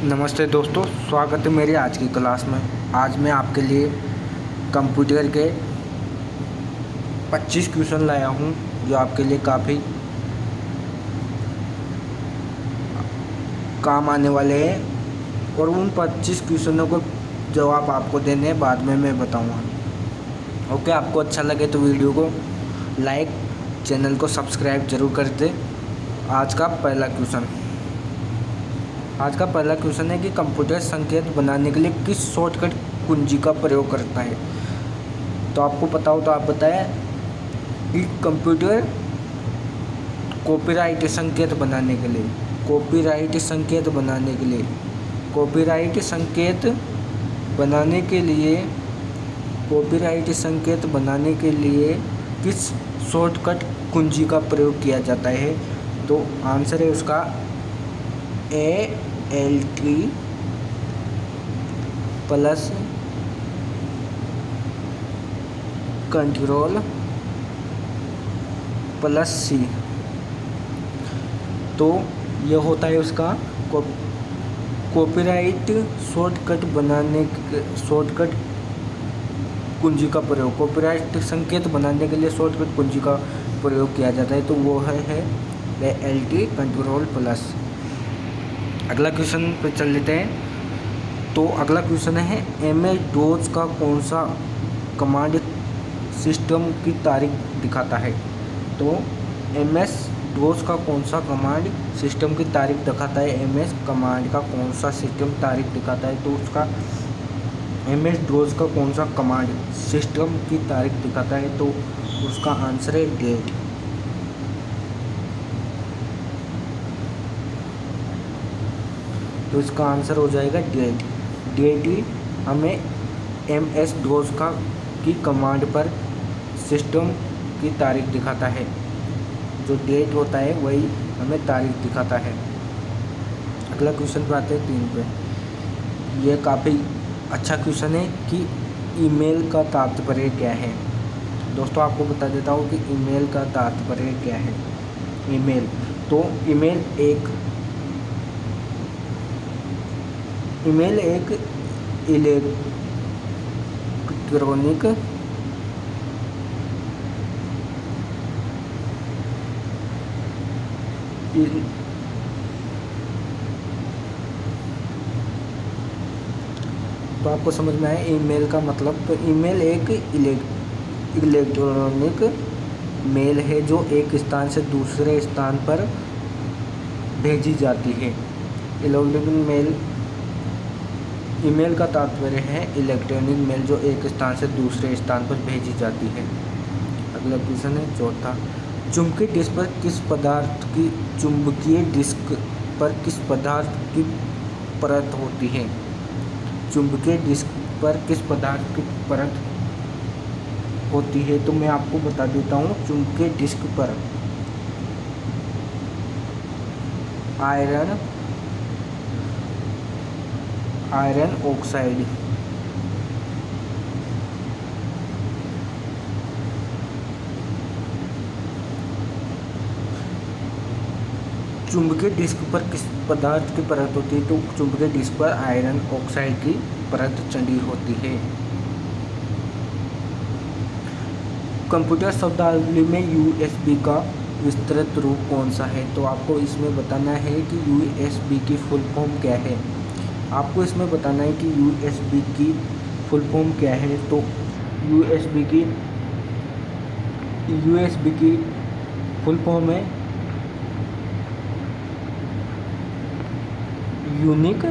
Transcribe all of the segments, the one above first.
नमस्ते दोस्तों, स्वागत है मेरी आज की क्लास में। आज मैं आपके लिए कंप्यूटर के 25 क्वेश्चन लाया हूं जो आपके लिए काफ़ी काम आने वाले हैं और उन 25 क्वेश्चनों को जवाब आपको देने हैं, बाद में मैं बताऊंगा। ओके, आपको अच्छा लगे तो वीडियो को लाइक, चैनल को सब्सक्राइब जरूर कर दें। आज का पहला क्वेश्चन है कि कंप्यूटर संकेत बनाने के लिए किस शॉर्टकट कुंजी का प्रयोग करता है। तो आपको पता हो तो आप बताएं कि कंप्यूटर कॉपीराइट संकेत बनाने के लिए किस शॉर्टकट कुंजी का प्रयोग किया जाता है। तो आंसर है उसका ALT plus control plus C। तो यह होता है उसका कॉपीराइट शॉर्टकट कुंजी का प्रयोग। कॉपीराइट संकेत बनाने के लिए शॉर्टकट कुंजी का प्रयोग किया जाता है, तो वो है ALT कंट्रोल प्लस। अगला क्वेश्चन पे चल लेते हैं। तो अगला क्वेश्चन है MS-DOS का कौन सा कमांड सिस्टम की तारीख दिखाता है। तो MS-DOS का कौन सा कमांड सिस्टम की तारीख दिखाता है। MS कमांड का कौन सा सिस्टम तारीख दिखाता है। तो उसका MS-DOS का कौन सा कमांड सिस्टम की तारीख दिखाता है। तो उसका आंसर है डेट। तो इसका आंसर हो जाएगा डेट। डेट ही हमें MS-DOS की कमांड पर सिस्टम की तारीख दिखाता है। जो डेट होता है वही हमें तारीख दिखाता है। अगला क्वेश्चन पे आते हैं 3 पे। यह काफ़ी अच्छा क्वेश्चन है कि ईमेल का तात्पर्य क्या है। दोस्तों, आपको बता देता हूँ कि ईमेल का तात्पर्य क्या है। ईमेल एक इलेक्ट्रॉनिक तो आपको समझ में आया ईमेल का मतलब। तो ईमेल एक इलेक्ट्रॉनिक मेल है जो एक स्थान से दूसरे स्थान पर भेजी जाती है। ईमेल का तात्पर्य है इलेक्ट्रॉनिक मेल जो एक स्थान से दूसरे स्थान पर भेजी जाती है। अगला क्वेश्चन है 4था। चुंबकीय डिस्क पर किस पदार्थ की परत होती है। चुंबकीय डिस्क पर किस पदार्थ की परत होती है। तो मैं आपको बता देता हूँ, चुंबकीय डिस्क पर आयरन ऑक्साइड चुंबकीय डिस्क पर किस पदार्थ की परत होती है। तो चुंबकीय डिस्क पर आयरन ऑक्साइड की परत चढ़ी होती है। कंप्यूटर शब्दावली में USB का विस्तृत रूप कौन सा है। तो आपको इसमें बताना है कि USB की फुल फॉर्म क्या है। USB की फुल फॉर्म क्या है। तो USB की फुल फॉर्म है यूनिक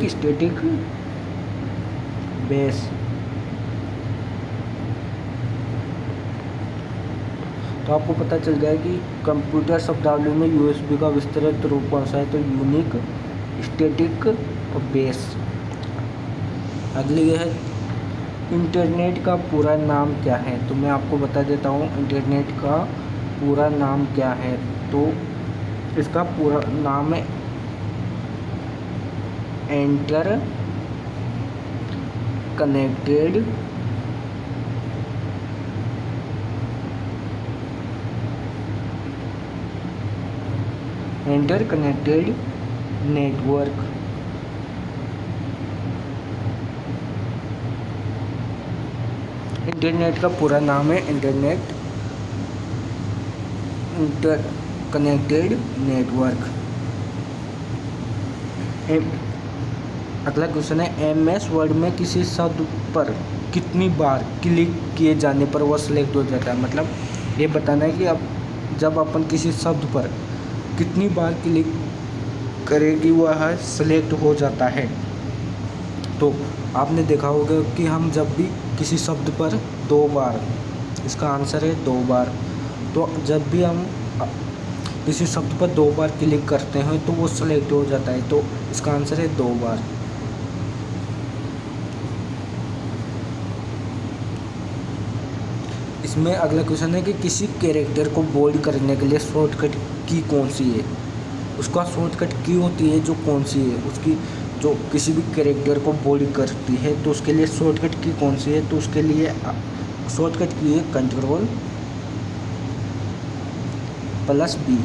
स्टैटिक बेस। तो आपको पता चल गया कि कंप्यूटर शब्दावली में USB का विस्तृत रूप कौन सा है। तो यूनिक, स्टैटिक और बेस। अगली है इंटरनेट का पूरा नाम क्या है। तो मैं आपको बता देता हूँ इंटरनेट का पूरा नाम क्या है। तो इसका पूरा नाम है inter connected interconnected network. Internet का पूरा नाम है इंटरकनेक्टेड नेटवर्क। अगला क्वेश्चन है MS वर्ड में किसी शब्द पर कितनी बार क्लिक किए जाने पर वह सिलेक्ट हो जाता है। मतलब ये बताना है कि अब जब अपन किसी शब्द पर कितनी बार क्लिक करेगी वह सिलेक्ट हो जाता है। तो आपने देखा होगा कि हम जब भी किसी शब्द पर 2 बार, इसका आंसर है 2 बार। तो जब भी हम किसी शब्द पर 2 बार क्लिक करते हैं तो वो सिलेक्ट हो जाता है। तो इसका आंसर है 2 बार। इसमें अगला क्वेश्चन है कि किसी कैरेक्टर को बोल्ड करने के लिए शॉर्टकट की कौन सी है। उसका शॉर्टकट की होती है जो कौन सी है, उसकी जो किसी भी कैरेक्टर को बोल्ड करती है तो उसके लिए शॉर्टकट की कौन सी है। तो उसके लिए शॉर्टकट की है Ctrl+B।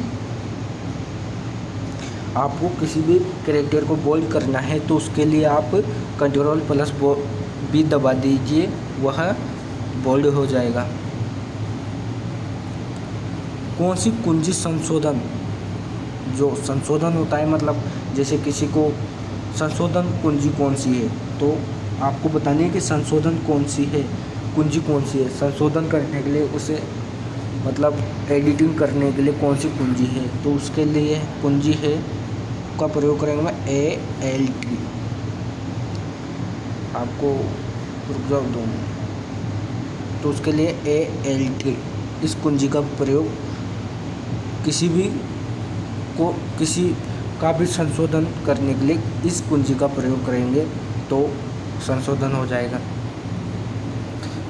आपको किसी भी कैरेक्टर को बोल्ड करना है तो उसके लिए आप Ctrl+B दबा दीजिए, वह बोल्ड हो जाएगा। कौन सी कुंजी संशोधन, जो संशोधन होता है मतलब जैसे किसी को संशोधन कुंजी कौन सी है, तो आपको बतानी है कि संशोधन कौन सी है, कुंजी कौन सी है। संशोधन करने के लिए उसे मतलब एडिटिंग करने के लिए कौन सी कुंजी है, तो उसके लिए कुंजी है का प्रयोग करेंगे मैं ALT। आपको रुक जाओ दो, तो उसके लिए ALT इस कुंजी का प्रयोग किसी का भी संशोधन करने के लिए इस कुंजी का प्रयोग करेंगे तो संशोधन हो जाएगा।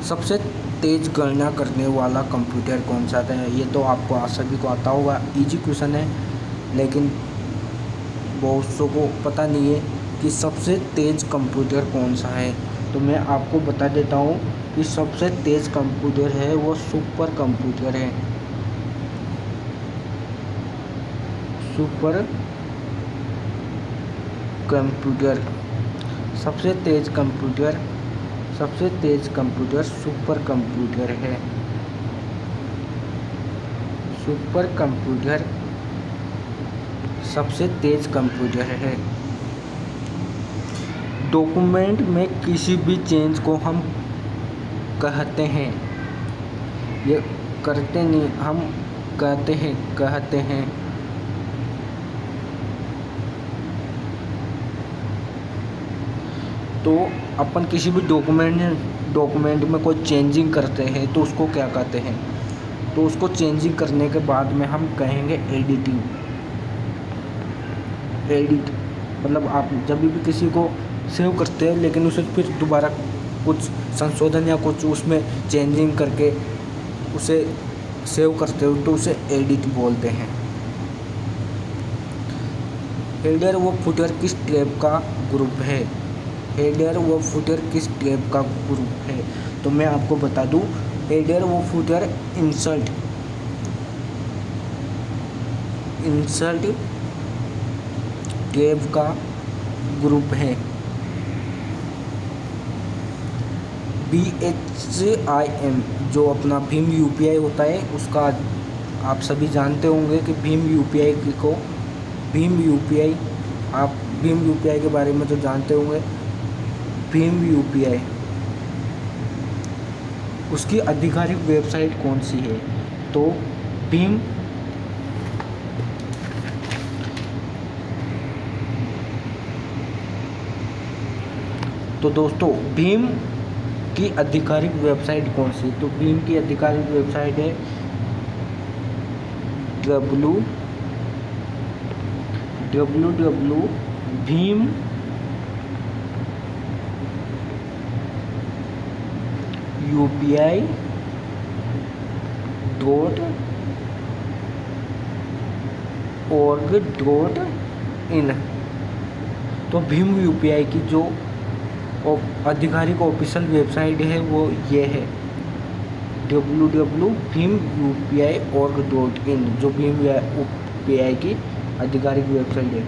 सबसे तेज गणना करने वाला कंप्यूटर कौन सा है। ये तो आपको सभी को आता होगा, इजी क्वेश्चन है, लेकिन बहुत सौ को पता नहीं है कि सबसे तेज कंप्यूटर कौन सा है। तो मैं आपको बता देता हूँ कि सबसे तेज कंप्यूटर है वो सुपर कंप्यूटर है। सुपर कंप्यूटर, सबसे तेज कंप्यूटर सुपर कंप्यूटर है। सुपर कंप्यूटर सबसे तेज कंप्यूटर है। डॉक्यूमेंट में किसी भी चेंज को हम कहते हैं, ये करते नहीं, हम कहते हैं। तो अपन किसी भी डॉक्यूमेंट में कोई चेंजिंग करते हैं तो उसको क्या कहते हैं। तो उसको चेंजिंग करने के बाद में हम कहेंगे एडिट। मतलब आप जब भी किसी को सेव करते हैं लेकिन उसे फिर दोबारा कुछ संशोधन या कुछ उसमें चेंजिंग करके उसे सेव करते हो तो उसे एडिट बोलते हैं। हेडर व फुटर किस टैब का ग्रुप है। हेडर व फुटर किस टैब का ग्रुप है, तो मैं आपको बता दूं हेडर व फुटर इंसर्ट टैब का ग्रुप है। BHIM जो अपना भीम UPI होता है उसका आप सभी जानते होंगे कि भीम UPI आप भीम UPI के बारे में तो जानते होंगे। भीम UPI उसकी आधिकारिक वेबसाइट कौन सी है, तो भीम तो दोस्तों भीम की आधिकारिक वेबसाइट कौन सी, तो भीम की आधिकारिक वेबसाइट है www.bhimupi.org.in। तो भीम UPI की जो आधिकारिक ऑफिशियल वेबसाइट है वो ये है www.bhimupi.org.in, जो भीम UPI की आधिकारिक वेबसाइट है।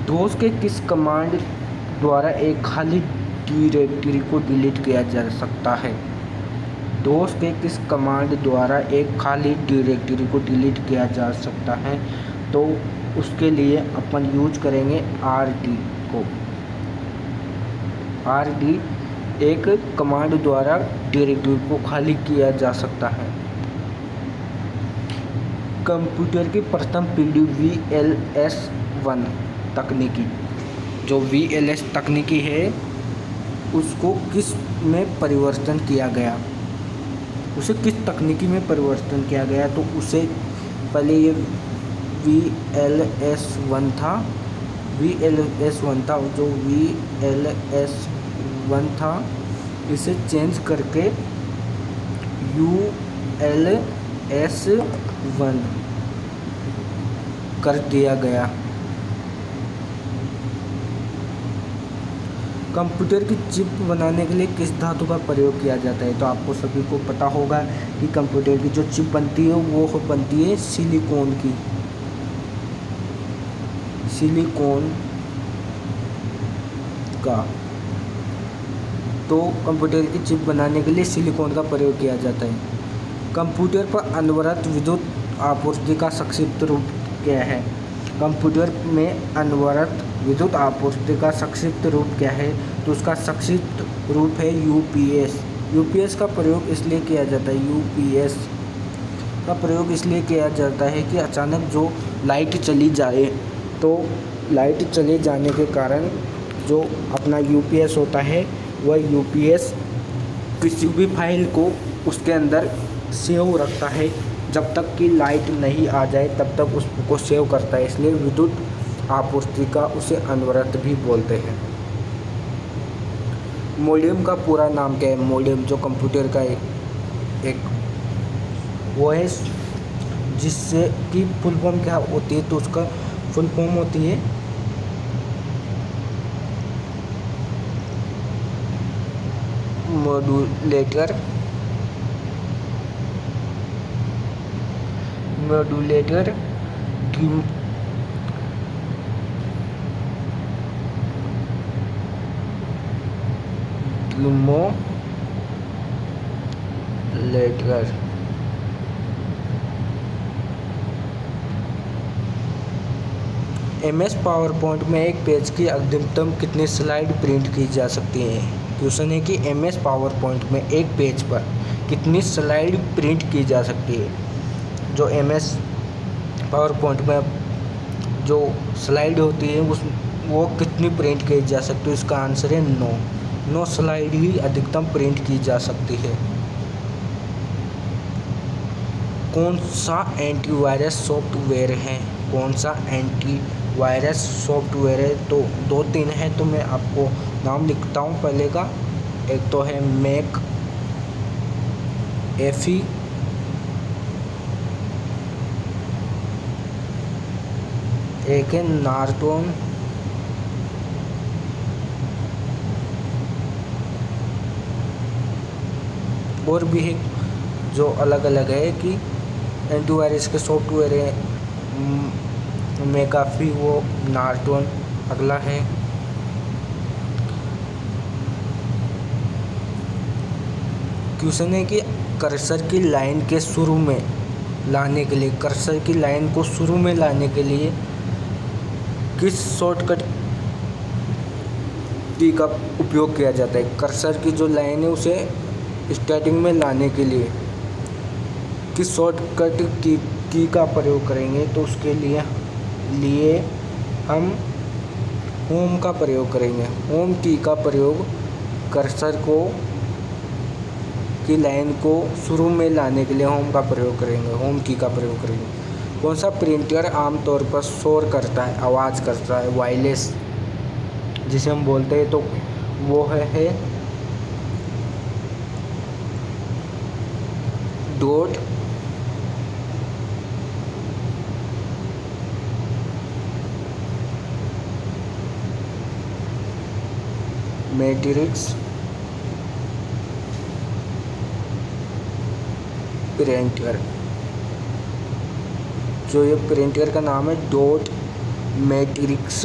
डोस के किस कमांड द्वारा एक खाली डायरेक्टरी को डिलीट किया जा सकता है? डोस के किस कमांड द्वारा एक खाली डायरेक्टरी को डिलीट किया जा सकता है? तो उसके लिए अपन यूज करेंगे rd को। rd एक कमांड द्वारा डायरेक्टरी को खाली किया जा सकता है। कंप्यूटर की प्रथम पीढ़ी VLS-1 तकनीकी, जो VLS तकनीकी है उसको किस में परिवर्तन किया गया? उसे किस तकनीकी में परिवर्तन किया गया? तो उसे पहले ये VLS-1 था, जो VLS-1 था इसे चेंज करके ULS-1 कर दिया गया। कंप्यूटर की चिप बनाने के लिए किस धातु का प्रयोग किया जाता है? तो आपको सभी को पता होगा कि कंप्यूटर की जो चिप बनती है वो बनती है सिलिकॉन की, सिलिकॉन का। तो कंप्यूटर की चिप बनाने के लिए सिलिकॉन का प्रयोग किया जाता है। कंप्यूटर पर अनवरत विद्युत आपूर्ति का संक्षिप्त रूप क्या है? कंप्यूटर में अनवरत विद्युत आपूर्ति का संक्षिप्त रूप क्या है? तो उसका संक्षिप्त रूप है UPS। UPS का प्रयोग इसलिए किया जाता है, UPS का प्रयोग इसलिए किया जाता है कि अचानक जो लाइट चली जाए तो लाइट चले जाने के कारण जो अपना UPS होता है वह UPS किसी भी फाइल को उसके अंदर सेव रखता है, जब तक कि लाइट नहीं आ जाए तब तक उसको सेव करता है, इसलिए विद्युत आपूर्ति का उसे अनवरत भी बोलते हैं। मॉडेम का पूरा नाम क्या है? मॉडेम जो कंप्यूटर का एक वो है जिससे कि फुल फॉर्म क्या होती है? तो उसका फुल फॉर्म होती है मॉड्यूलेटर डेमोलेटर। MS पावर पॉइंट में एक पेज की अधिकतम कितनी स्लाइड प्रिंट की जा सकती है? क्वेश्चन है कि MS पावर पॉइंट में एक पेज पर कितनी स्लाइड प्रिंट की जा सकती है? जो MS पावर पॉइंट में जो स्लाइड होती है वो कितनी प्रिंट की जा सकती है? इसका आंसर है 9 स्लाइड ही अधिकतम प्रिंट की जा सकती है। कौन सा एंटीवायरस सॉफ्टवेयर है? कौन सा एंटीवायरस सॉफ्टवेयर है? तो 2-3 है, तो मैं आपको नाम लिखता हूँ। पहले का एक तो है McAfee, एक है नॉर्टन, और भी है जो अलग अलग है कि एंटीवायरस के सॉफ्टवेयर है McAfee, वो नॉर्टन अगला है। क्वेश्चन है कि कर्सर की लाइन के शुरू में लाने के लिए, कर्सर की लाइन को शुरू में लाने के लिए किस शॉर्टकट की का उपयोग किया जाता है? कर्सर की जो लाइन है उसे स्टार्टिंग में लाने के लिए किस शॉर्टकट की का प्रयोग करेंगे? तो उसके लिए हम होम का प्रयोग करेंगे। होम की का प्रयोग कर्सर की लाइन को शुरू में लाने के लिए होम का प्रयोग करेंगे, होम की का प्रयोग करेंगे। कौन सा प्रिंटर आमतौर पर शोर करता है, आवाज़ करता है, वायरलेस जिसे हम बोलते हैं? तो वो है डॉट मैट्रिक्स प्रिंटर। जो ये प्रिंटर का नाम है डॉट मैट्रिक्स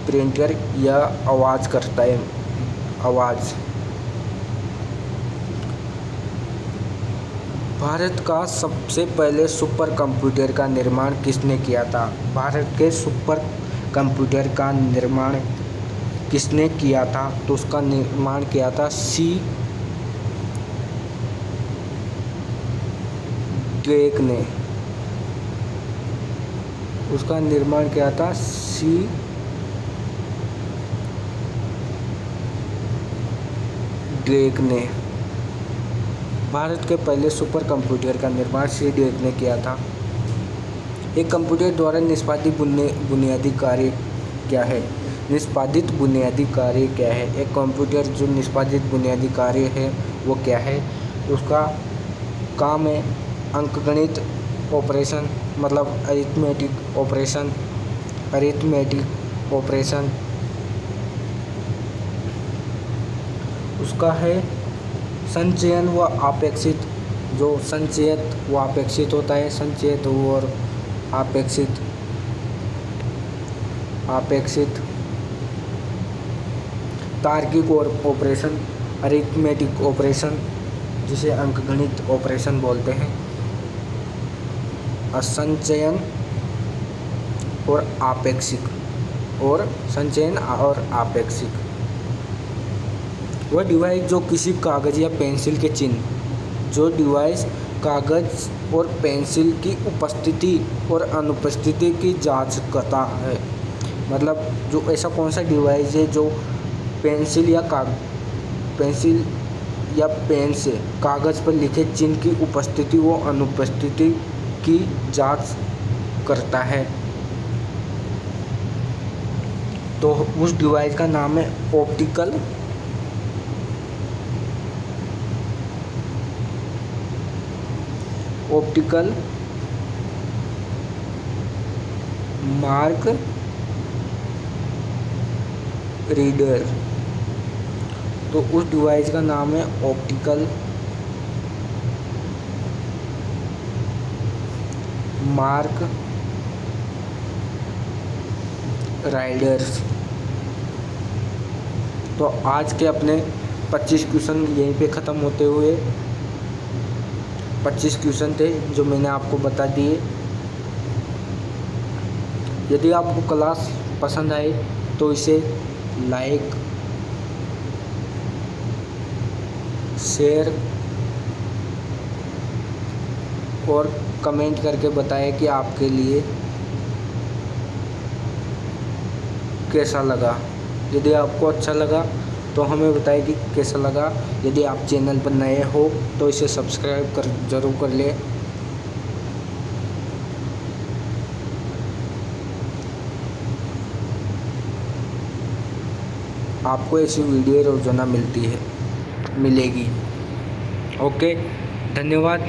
प्रिंटर, यह आवाज़ करता है, आवाज़। भारत का सबसे पहले सुपर कंप्यूटर का निर्माण किसने किया था? भारत के सुपर कंप्यूटर का निर्माण किसने किया था? तो उसका निर्माण किया था सी ड्रेक ने। उसका निर्माण किया था सी ड्रेक ने। भारत के पहले सुपर कंप्यूटर का निर्माण सी ड्रेक ने किया था। एक कंप्यूटर द्वारा निष्पादित बुनियादी कार्य क्या है? निष्पादित बुनियादी कार्य क्या है? एक कंप्यूटर जो निष्पादित बुनियादी कार्य है वो क्या है? उसका काम है अंकगणित ऑपरेशन, मतलब अरिथमेटिक ऑपरेशन। उसका है संचयन व अपेक्षित, जो संचयित व अपेक्षित होता है, संचयित और अपेक्षित। तार्किक और ऑपरेशन, अरिथमेटिक ऑपरेशन जिसे अंकगणित ऑपरेशन बोलते हैं, असंचयन और आपेक्षिक, और संचयन और आपेक्षिक। वह डिवाइस जो किसी कागज या पेंसिल के चिन्ह, जो डिवाइस कागज और पेंसिल की उपस्थिति और अनुपस्थिति की जांच करता है। मतलब जो ऐसा कौन सा डिवाइस है जो पेंसिल या पेन से कागज़ पर लिखे चिन्ह की उपस्थिति व अनुपस्थिति की जांच करता है, तो उस डिवाइस का नाम है ऑप्टिकल मार्क रीडर। तो उस डिवाइस का नाम है ऑप्टिकल मार्क राइडर्स। तो आज के अपने 25 क्वेश्चन यहीं पे ख़त्म होते हुए, 25 क्वेश्चन थे जो मैंने आपको बता दिए। यदि आपको क्लास पसंद आए तो इसे लाइक, शेयर और कमेंट करके बताएं कि आपके लिए कैसा लगा। यदि आपको अच्छा लगा तो हमें बताएं कि कैसा लगा। यदि आप चैनल पर नए हो तो इसे सब्सक्राइब जरूर कर लें। आपको ऐसी वीडियो रोजाना मिलेगी। ओके, धन्यवाद,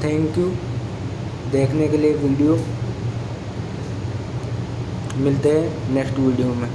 थैंक यू देखने के लिए वीडियो। मिलते हैं नेक्स्ट वीडियो में।